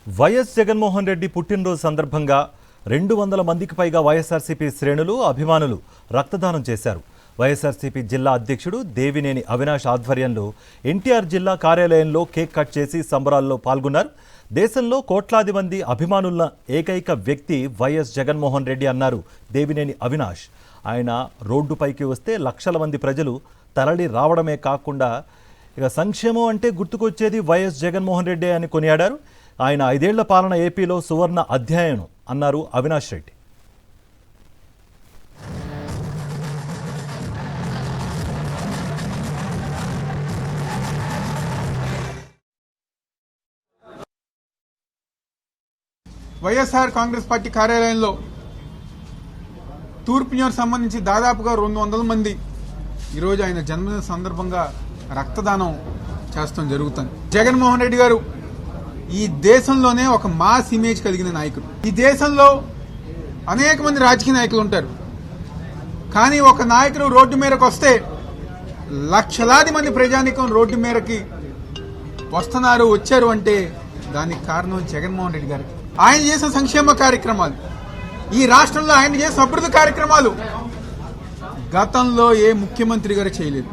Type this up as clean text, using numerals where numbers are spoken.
YS Jaganmohan Reddy పుట్టినరోజు సందర్భంగా 200 మందికి పైగా వైఎస్ఆర్సీపీ శ్రేణులు అభిమానులు రక్తదానం చేశారు. వైఎస్ఆర్సీపీ జిల్లా అధ్యక్షుడు దేవినేని అవినాష్ ఆధ్వర్యంలో ఎన్టీఆర్ జిల్లా కార్యాలయంలో కేక్ కట్ చేసి సంబరాల్లో పాల్గొన్నారు. దేశంలో కోట్లాది మంది అభిమానుల ఏకైక వ్యక్తి వైఎస్ జగన్మోహన్ రెడ్డి అన్నారు దేవినేని అవినాష్. ఆయన రోడ్డుపైకి వస్తే లక్షల మంది ప్రజలు తరలి రావడమే కాకుండా ఇక సంక్షేమం అంటే గుర్తుకొచ్చేది వైఎస్ జగన్మోహన్ రెడ్డి అని కొనియాడారు. ఆయన 5 ఏళ్ల పాలన ఏపీలో సువర్ణ అధ్యాయం అన్నారు అవినాష్ రెడ్డి. వైఎస్ఆర్ కాంగ్రెస్ పార్టీ కార్యాలయంలో తూర్పు నియోజకవర్గానికి సంబంధించి దాదాపుగా 200 మంది ఈరోజు ఆయన జన్మదిన సందర్భంగా రక్తదానం చేస్తాం జరుగుతుంది. జగన్మోహన్ రెడ్డి గారు ఈ దేశంలోనే ఒక మాస్ ఇమేజ్ కలిగిన నాయకుడు. ఈ దేశంలో అనేక మంది రాజకీయ నాయకులు ఉంటారు, కానీ ఒక నాయకుడు రోడ్డు మేరకు వస్తే లక్షలాది మంది ప్రజానీకం రోడ్డు మేరకి వచ్చారు అంటే దానికి కారణం జగన్మోహన్ రెడ్డి గారు. ఆయన చేసిన సంక్షేమ కార్యక్రమాలు, ఈ రాష్ట్రంలో ఆయన చేసిన అభివృద్ధి కార్యక్రమాలు గతంలో ఏ ముఖ్యమంత్రి గారు చేయలేదు.